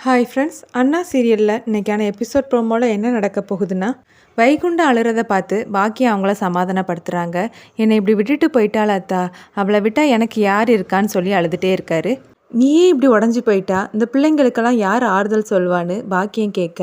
Hi friends, அண்ணா சீரியலில் இன்றைக்கான episode ப்ரோமோவில் என்ன நடக்க போகுதுன்னா, வைகுண்டம் அழுறதை பார்த்து பாக்கியா அவங்கள சமாதானப்படுத்துகிறாங்க. என்னை இப்படி விட்டுட்டு போயிட்டாளா அத்தா, அவளை விட்டால் எனக்கு யார் இருக்கான்னு சொல்லி அழுதுகிட்டே இருக்காரு. நீயே இப்படி உடஞ்சி போயிட்டா இந்த பிள்ளைங்களுக்கெல்லாம் யார் ஆறுதல் சொல்வான்னு பாக்கியம் கேட்க,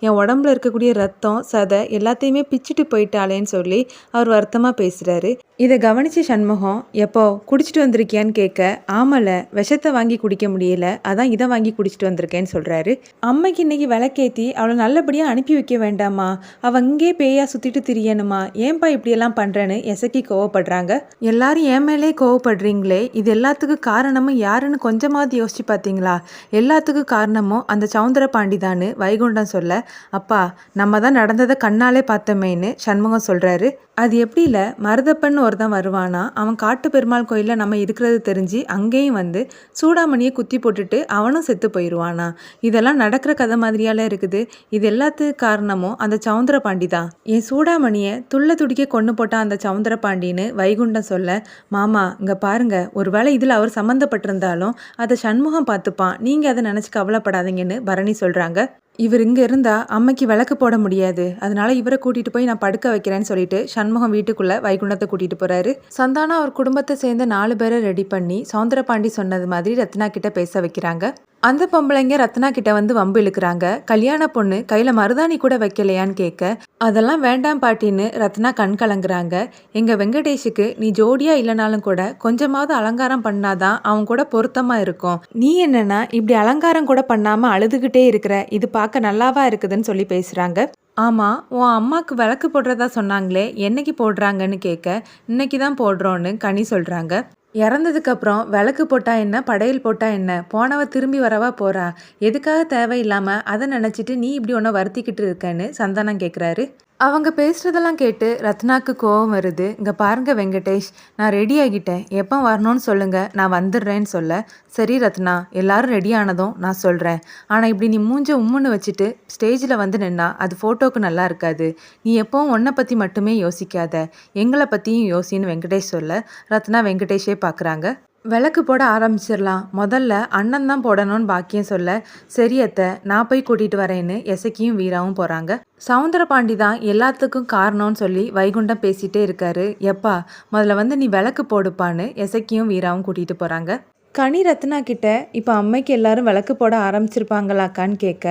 என் உடம்புல இருக்கக்கூடிய ரத்தம் சதை எல்லாத்தையுமே பிச்சுட்டு போயிட்டாளேன்னு சொல்லி அவர் வருத்தமாக பேசுகிறாரு. இதை கவனித்து சண்முகம், எப்போ குடிச்சிட்டு வந்திருக்கியான்னு கேட்க, ஆமல விஷத்தை வாங்கி குடிக்க முடியல, அதான் இதை வாங்கி குடிச்சிட்டு வந்திருக்கேன்னு சொல்கிறாரு. அம்மைக்கு இன்னைக்கு விளக்கேற்றி அவளை நல்லபடியாக அனுப்பி வைக்க வேண்டாமா, அவள் இங்கே பேயா சுற்றிட்டு திரியணுமா, ஏன்பா இப்படியெல்லாம் பண்ணுறேன்னு எசக்கி கோவப்படுறாங்க. எல்லாரும் என் மேலே கோவப்படுறீங்களே, இது எல்லாத்துக்கும் காரணமும் யாருன்னு கொஞ்சமாவது யோசிச்சு பார்த்தீங்களா? எல்லாத்துக்கும் காரணமும் அந்த சவுந்தர பாண்டி தான்னு வைகுண்டம் சொல்ல, அப்பா நம்ம தான் நடந்ததை கண்ணாலே பார்த்தோமேன்னு சண்முகம் சொல்கிறாரு. அது எப்படி இல்லை, மருதப்பன்னு ஒருத்தன் வருவானா, அவன் காட்டு பெருமாள் கோயிலில் நம்ம இருக்கிறது தெரிஞ்சு அங்கேயும் வந்து சூடாமணியை குத்தி போட்டுட்டு அவனும் செத்து போயிடுவானா. இதெல்லாம் நடக்கிற கதை மாதிரியால இருக்குது. இது எல்லாத்துக்கும் காரணமும் அந்த சவுந்தர பாண்டி தான். என் சூடாமணியை துள்ள துடிக்க கொண்டு போட்டான் அந்த சவுந்தர பாண்டின்னு வைகுண்டம் சொல்ல, மாமா இங்கே பாருங்க, ஒருவேளை இதில் அவர் சம்மந்தப்பட்டிருந்தாலும் அதை சண்முகம் பார்த்துப்பான், நீங்கள் அதை நினச்சி கவலைப்படாதீங்கன்னு பரணி சொல்கிறாங்க. இவர் இங்கே இருந்தால் அம்மைக்கு விளக்கு போட முடியாது, அதனால இவரை கூட்டிகிட்டு போய் நான் படுக்க வைக்கிறேன்னு சொல்லிட்டு சண்முகம் வீட்டுக்குள்ளே வைகுண்டத்தை கூட்டிகிட்டு போகிறாரு. சந்தானம் அவர் குடும்பத்தை சேர்ந்த 4 பேரை ரெடி பண்ணி சவுந்தரபாண்டி சொன்னது மாதிரி ரத்னா கிட்ட பேச வைக்கிறாங்க. அந்த பொம்பளைங்க ரத்னா கிட்ட வந்து வம்பு இழுக்கிறாங்க. கல்யாண பொண்ணு கையில் மருதாணி கூட வைக்கலையான்னு கேட்க, அதெல்லாம் வேண்டாம் பாட்டின்னு ரத்னா கண் கலங்குறாங்க. எங்கள் வெங்கடேஷுக்கு நீ ஜோடியா இல்லைனாலும் கூட கொஞ்சமாவது அலங்காரம் பண்ணாதான் அவன் கூட பொருத்தமாக இருக்கும். நீ என்னன்னா இப்படி அலங்காரம் கூட பண்ணாமல் அழுதுகிட்டே இருக்கிற, இது பார்க்க நல்லாவா இருக்குதுன்னு சொல்லி பேசுகிறாங்க. ஆமாம், உன் அம்மாவுக்கு விளக்கு போடுறதா சொன்னாங்களே, என்னைக்கு போடுறாங்கன்னு கேட்க, இன்னைக்கு தான் போடுறோன்னு கனி சொல்கிறாங்க. இறந்ததுக்கப்புறம் விளக்கு போட்டா என்ன, படையல் போட்டா என்ன, போனவ திரும்பி வரவா போறா, எதுக்காக தேவையில்லாமல் அதை நினச்சிட்டு நீ இப்படி ஒன்று வருத்திக்கிட்டு இருக்கேன்னு சந்தானம் கேட்குறாரு. அவங்க பேசுகிறதெல்லாம் கேட்டு ரத்னாக்கு கோவம் வருது. இங்கே பாருங்க வெங்கடேஷ், நான் ரெடி ஆகிட்டேன், எப்போ வரணும்னு சொல்லுங்கள், நான் வந்துடுறேன்னு சொல்ல, சரி ரத்னா எல்லாரும் ரெடி ஆனதும் நான் சொல்கிறேன், ஆனால் இப்படி நீ மூஞ்ச உம்முன்னு வச்சுட்டு ஸ்டேஜில் வந்து நின்னா அது ஃபோட்டோக்கு நல்லா இருக்காது, நீ எப்போவும் உன்னை பற்றி மட்டுமே யோசிக்காத, எங்களை பற்றியும் யோசின்னு வெங்கடேஷ் சொல்ல, ரத்னா வெங்கடேஷே பார்க்குறாங்க. விளக்கு போட ஆரம்பிச்சிடலாம், முதல்ல அண்ணன் தான் போடணும்னு பாக்கியம் சொல்ல, சரியத்தை நான் போய் கூட்டிகிட்டு வரேன்னு எசக்கியும் வீராவும் போகிறாங்க. சவுந்தர பாண்டி தான் எல்லாத்துக்கும் காரணம்னு சொல்லி வைகுண்டம் பேசிகிட்டே இருக்காரு. எப்பா முதல்ல வந்து நீ விளக்கு போடுப்பான்னு எசக்கியும் வீராவும் கூட்டிகிட்டு போகிறாங்க. கனி ரத்னா கிட்ட, இப்போ அம்மைக்கு எல்லாரும் விளக்கு போட ஆரம்பிச்சிருப்பாங்களாக்கான்னு கேட்க,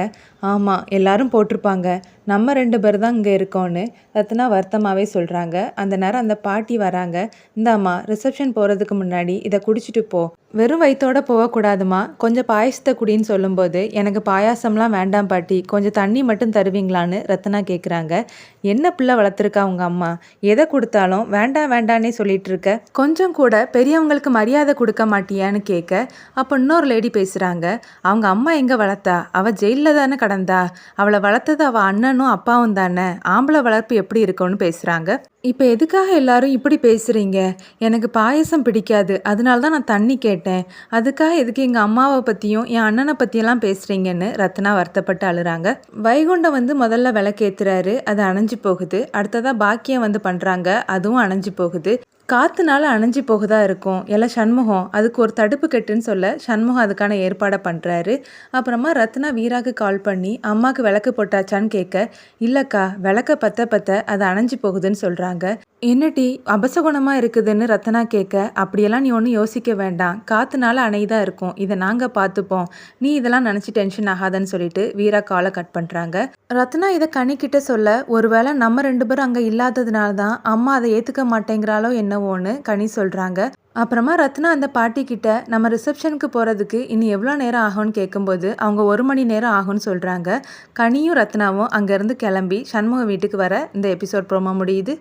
ஆமாம் எல்லாரும் போட்டிருப்பாங்க, நம்ம 2 பேர் தான் இங்கே இருக்கோன்னு ரத்னா வருத்தமாகவே சொல்கிறாங்க. அந்த நேரம் அந்த பாட்டி வராங்க. இந்தாம்மா ரிசப்ஷன் போகிறதுக்கு முன்னாடி இதை குடிச்சிட்டு போ, வெறும் வயிற்றோட போகக்கூடாதுமா, கொஞ்சம் பாயசத்தை குடின்னு சொல்லும்போது, எனக்கு பாயாசம்லாம் வேண்டாம் பாட்டி, கொஞ்சம் தண்ணி மட்டும் தருவீங்களான்னு ரத்னா கேட்குறாங்க. என்ன பிள்ளை வளர்த்துருக்கா உங்கள் அம்மா, எதை கொடுத்தாலும் வேண்டாம் வேண்டான்னே சொல்லிட்டு இருக்க, கொஞ்சம் கூட பெரியவங்களுக்கு மரியாதை கொடுக்க மாட்டியான்னு கேட்க, அப்போ இன்னொரு லேடி பேசுகிறாங்க. அவங்க அம்மா எங்கே வளர்த்தா, அவள் ஜெயிலில் தானே கடந்தா, அவளை வளர்த்தது அவள் அண்ணனும் அப்பாவும் தானே, ஆம்பளை வளர்ப்பு எப்படி இருக்கும்னு பேசுகிறாங்க. இப்போ எதுக்காக எல்லாரும் இப்படி பேசுகிறீங்க, எனக்கு பாயசம் பிடிக்காது, அதனால தான் நான் தண்ணி கேட்டேன், அதுக்காக எதுக்கு எங்கள் அம்மாவை பற்றியும் என் அண்ணனை பற்றியெல்லாம் பேசுகிறீங்கன்னு ரத்னா வருத்தப்பட்டு அழுறாங்க. வைகுண்டம் வந்து முதல்ல விளக்கேற்றுறாரு, அது அணைஞ்சு போகுது. அடுத்ததாக பாக்கியம் வந்து பண்ணுறாங்க, அதுவும் அணைஞ்சு போகுது. காற்றுனால அணைஞ்சி போகுதா இருக்கும், எல்லாம் சண்முகம் அதுக்கு ஒரு தடுப்பு கட்டுன்னு சொல்ல, சண்முகம் அதுக்கான ஏற்பாடை பண்ணுறாரு. அப்புறமா ரத்னா வீராக்கு கால் பண்ணி அம்மாவுக்கு விளக்கு போட்டாச்சான்னு கேட்க, இல்லைக்கா விளக்க பற்ற பற்ற அது அணைஞ்சி போகுதுன்னு சொல்கிறாங்க. என்னடி அபசகுணமாக இருக்குதுன்னு ரத்னா கேட்க, அப்படியெல்லாம் நீ ஒன்றும் யோசிக்க வேண்டாம், காற்றுனால அணைதான் இருக்கும், இதை நாங்கள் பார்த்துப்போம், நீ இதெல்லாம் நினச்சி டென்ஷன் ஆகாதன்னு சொல்லிட்டு வீரா காலை கட் பண்ணுறாங்க. ரத்னா இதை கனிக்கிட்ட சொல்ல, ஒருவேளை நம்ம 2 பேரும் அங்கே இல்லாததுனால தான் அம்மா அதை ஏற்றுக்க மாட்டேங்கிறாளோ என்னவோன்னு கனி சொல்கிறாங்க. அப்புறமா ரத்னா அந்த பாட்டி கிட்ட, நம்ம ரிசப்ஷனுக்கு போகிறதுக்கு இனி எவ்வளோ நேரம் ஆகும்னு கேட்கும்போது அவங்க 1 மணி நேரம் ஆகும்னு சொல்கிறாங்க. கனியும் ரத்னாவும் அங்கேருந்து கிளம்பி சண்முக வீட்டுக்கு வர இந்த எபிசோட் ப்ரோமோ முடியுது.